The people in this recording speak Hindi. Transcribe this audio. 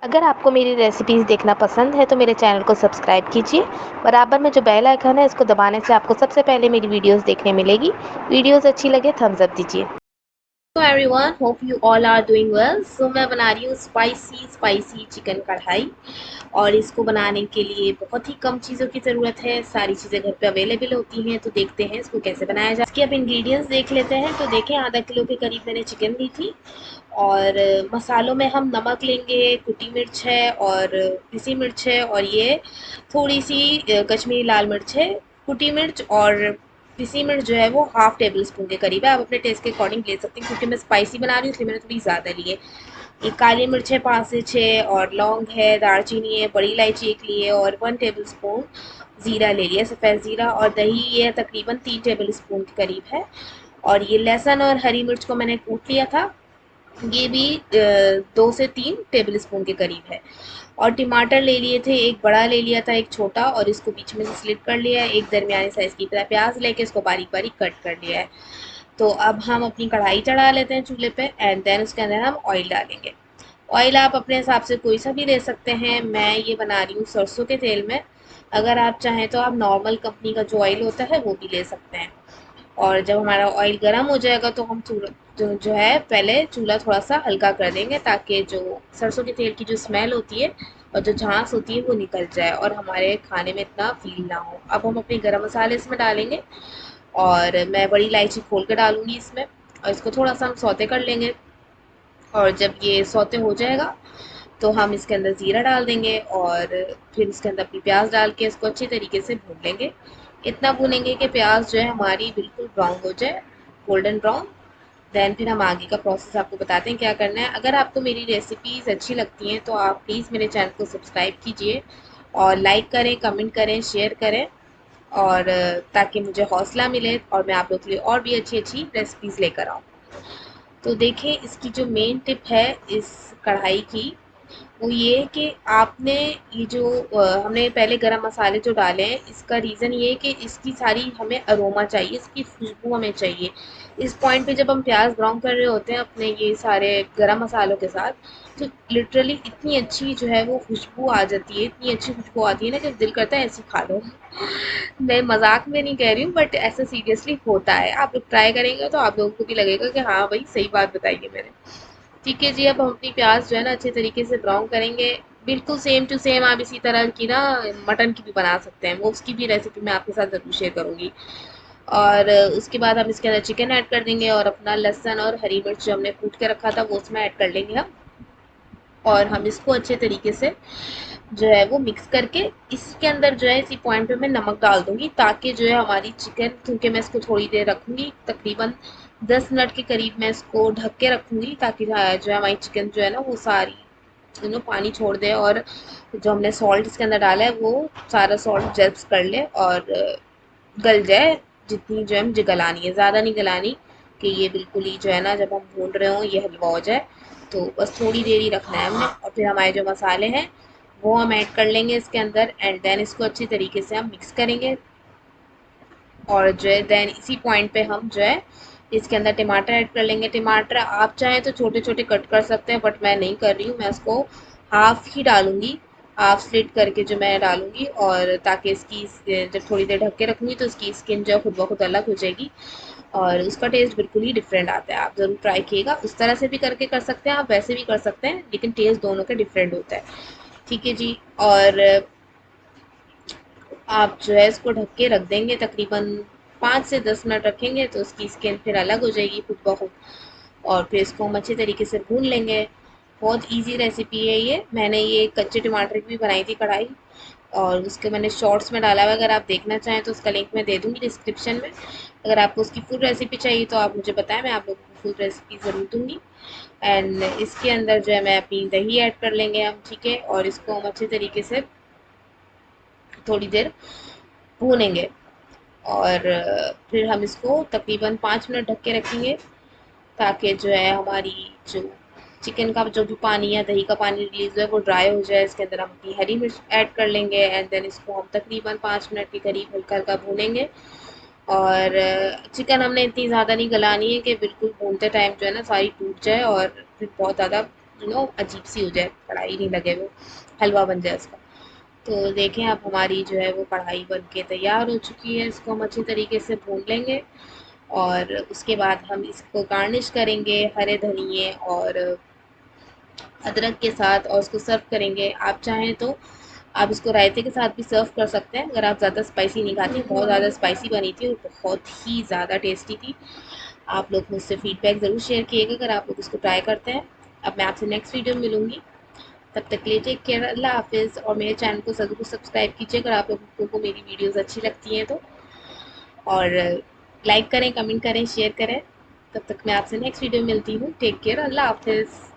अगर आपको मेरी रेसिपीज़ देखना पसंद है तो मेरे चैनल को सब्सक्राइब कीजिए। बराबर में जो बेल आइकन है इसको दबाने से आपको सबसे पहले मेरी वीडियोस देखने मिलेगी। वीडियोस अच्छी लगे थम्स अप दीजिए। तो everyone, hope you all are doing well. So मैं बना रही हूँ स्पाइसी चिकन कढ़ाई, और इसको बनाने के लिए बहुत ही कम चीज़ों की ज़रूरत है। सारी चीज़ें घर पे अवेलेबल होती हैं। तो देखते हैं इसको कैसे बनाया जाए। इसके अब इंग्रेडिएंट्स देख लेते हैं। तो देखें, आधा किलो के करीब मैंने चिकन ली थी। और मसालों में हम नमक लेंगे, कुटी मिर्च है और पिसी मिर्च है, और ये थोड़ी सी कश्मीरी लाल मिर्च है। कुटी मिर्च और पिसी मिर्च जो है वो हाफ टेबल स्पून के करीब है। आप अपने टेस्ट के अकॉर्डिंग ले सकते हैं, क्योंकि मैं स्पाइसी बना रही हूँ इसलिए मैंने थोड़ी ज़्यादा ली है। ये काली मिर्च है 5 से 6, और लौंग है, दालचीनी है, बड़ी इलायची एक ली है, और 1 टेबल स्पून ज़ीरा ले लिया, सफ़ेद ज़ीरा। और दही ये तकरीबन 3 टेबल स्पून के करीब है। और ये लहसुन और हरी मिर्च को मैंने कूट लिया था, ये भी 2 से 3 टेबल स्पून के करीब है। और टमाटर ले लिए थे, एक बड़ा ले लिया था, एक छोटा, और इसको बीच में से स्लिट कर लिया है। एक दरमियानी साइज़ की प्याज लेके इसको बारीक बारीक कट कर लिया है। तो अब हम अपनी कढ़ाई चढ़ा लेते हैं चूल्हे पे, एंड देन उसके अंदर हम ऑयल डालेंगे। ऑयल आप अपने हिसाब से कोई सा भी ले सकते हैं। मैं ये बना रही हूँ सरसों के तेल में। अगर आप चाहें तो आप नॉर्मल कंपनी का जो ऑयल होता है वो भी ले सकते हैं। और जब हमारा ऑयल गर्म हो जाएगा तो हम जो है पहले चूल्हा थोड़ा सा हल्का कर देंगे, ताकि जो सरसों के तेल की जो स्मेल होती है और जो झांस होती है वो निकल जाए और हमारे खाने में इतना फील ना हो। अब हम अपने गरम मसाले इसमें डालेंगे, और मैं बड़ी इलायची खोल कर डालूंगी इसमें, और इसको थोड़ा सा हम सौते कर लेंगे। और जब ये सौते हो जाएगा तो हम इसके अंदर ज़ीरा डाल देंगे, और फिर इसके अंदर अपनी प्याज डाल के इसको अच्छी तरीके से भून लेंगे। इतना भूनेंगे कि प्याज जो है हमारी बिल्कुल ब्राउन हो जाए, गोल्डन ब्राउन। देन फिर हम आगे का प्रोसेस आपको बताते हैं क्या करना है। अगर आपको मेरी रेसिपीज़ अच्छी लगती हैं तो आप प्लीज़ मेरे चैनल को सब्सक्राइब कीजिए, और लाइक करें, कमेंट करें, शेयर करें, और ताकि मुझे हौसला मिले और मैं आप लोग के लिए और भी अच्छी अच्छी रेसिपीज़ लेकर आऊँ। तो देखिए, इसकी जो मेन टिप है इस कढ़ाई की, वो ये है कि आपने ये जो हमने पहले गरम मसाले जो डाले हैं, इसका रीज़न ये है कि इसकी सारी हमें अरोमा चाहिए, इसकी खुशबू हमें चाहिए। इस पॉइंट पे जब हम प्याज ब्राउन कर रहे होते हैं अपने ये सारे गरम मसालों के साथ, तो लिटरली इतनी अच्छी जो है वो खुशबू आ जाती है, इतनी अच्छी खुशबू आती है ना कि दिल करता है ऐसे खा लो। मैं मजाक में नहीं कह रही हूँ, बट ऐसा सीरियसली होता है। आप लोग ट्राई करेंगे तो आप लोगों को भी लगेगा कि हाँ भाई, सही बात बताई है मैंने। ठीक है जी, अब हम अपनी प्याज जो है ना अच्छे तरीके से ब्राउन करेंगे। बिल्कुल सेम टू सेम आप इसी तरह की ना मटन की भी बना सकते हैं, वो उसकी भी रेसिपी मैं आपके साथ ज़रूर शेयर करूँगी। और उसके बाद हम इसके अंदर चिकन ऐड कर देंगे, और अपना लहसुन और हरी मिर्च जो हमने कूट के रखा था वो उसमें ऐड कर लेंगे हम। और हम इसको अच्छे तरीके से जो है वो मिक्स करके, इसके अंदर जो है इसी पॉइंट पे मैं नमक डाल दूंगी, ताकि जो है हमारी चिकन, क्योंकि मैं इसको थोड़ी देर रखूंगी, तकरीबन 10 मिनट के करीब मैं इसको ढक के रखूंगी, ताकि जो है हमारी चिकन जो है ना वो सारी पानी छोड़ दे, और जो हमने सॉल्ट इसके अंदर डाला है वो सारा सॉल्ट जल्ब कर ले और गल जाए। जितनी जो है मुझे गलानी है, ज़्यादा नहीं गलानी कि ये बिल्कुल ही जो है ना जब हम भून रहे हों ये हलवा हो जाए। तो बस थोड़ी देर ही रखना है हमने, और फिर हमारे जो मसाले हैं वो हम ऐड कर लेंगे इसके अंदर, एंड देन इसको अच्छी तरीके से हम मिक्स करेंगे। और जो है देन इसी पॉइंट पे हम जो है इसके अंदर टमाटर ऐड कर लेंगे। टमाटर आप चाहें तो छोटे छोटे कट कर सकते हैं, बट मैं नहीं कर रही हूँ, मैं उसको हाफ ही डालूंगी, हाफ स्लिट करके जो मैं डालूंगी। और ताकि इसकी जब थोड़ी देर ढक के रखूंगी तो इसकी स्किन जो है खुद ब खुद अलग हो जाएगी, और उसका टेस्ट बिल्कुल ही डिफरेंट आता है। आप ज़रूर ट्राई कीजिएगा, उस तरह से भी करके कर सकते हैं, आप वैसे भी कर सकते हैं, लेकिन टेस्ट दोनों का डिफरेंट होता है। ठीक है जी। और आप जो है इसको ढक के रख देंगे, तकरीबन 5 से 10 मिनट रखेंगे तो उसकी स्किन फिर अलग हो जाएगी खुद ब खुद। और फिर इसको हम अच्छे तरीके से भून लेंगे। बहुत इजी रेसिपी है ये। मैंने ये कच्चे टमाटर की भी बनाई थी कढ़ाई, और उसके मैंने शॉर्ट्स में डाला हुआ है। अगर आप देखना चाहें तो उसका लिंक मैं दे दूँगी डिस्क्रिप्शन में। अगर आपको उसकी फुल रेसिपी चाहिए तो आप मुझे बताएं, मैं आप लोगों को फुल रेसिपी ज़रूर दूँगी। एंड इसके अंदर जो है मैं अपनी दही ऐड कर लेंगे हम, ठीक है, और इसको हम अच्छे तरीके से थोड़ी देर भूनेंगे। और फिर हम इसको तकरीबन 5 मिनट ढक के रखेंगे, ताकि जो है हमारी जो चिकन का जो भी पानी या दही का पानी रिलीज है वो ड्राई हो जाए। इसके अंदर हम अपनी हरी मिर्च ऐड कर लेंगे, एंड देन इसको हम तकरीबन 5 मिनट के करीब हल्का हल्का भूनेंगे। और चिकन हमने इतनी ज़्यादा नहीं गलानी है कि बिल्कुल भूनते टाइम जो है ना सारी टूट जाए और फिर बहुत ज़्यादा अजीब सी हो जाए, कढ़ाई नहीं लगे, वो हलवा बन जाए उसका। तो देखें अब हमारी जो है वो कढ़ाई बन के तैयार हो चुकी है। इसको हम अच्छी तरीके से भून लेंगे और उसके बाद हम इसको गार्निश करेंगे हरे धनिए और अदरक के साथ और उसको सर्व करेंगे। आप चाहें तो आप इसको रायते के साथ भी सर्व कर सकते हैं, अगर आप ज़्यादा स्पाइसी नहीं खाती। बहुत ज़्यादा स्पाइसी बनी थी और बहुत ही ज़्यादा टेस्टी थी। आप लोग मुझसे फीडबैक ज़रूर शेयर किएगा अगर आप लोग इसको ट्राई करते हैं। अब मैं आपसे नेक्स्ट वीडियो में मिलूँगी, तब तक के लिए टेक केयर, अल्लाह हाफ़िज़। और मेरे चैनल को ज़रूर सब्सक्राइब कीजिए अगर आप लोगों को मेरी वीडियोज़ अच्छी लगती हैं तो, और लाइक करें, कमेंट करें, शेयर करें। तब तक मैं आपसे नेक्स्ट वीडियो में मिलती हूँ। टेक केयर, अल्लाह हाफ़िज़।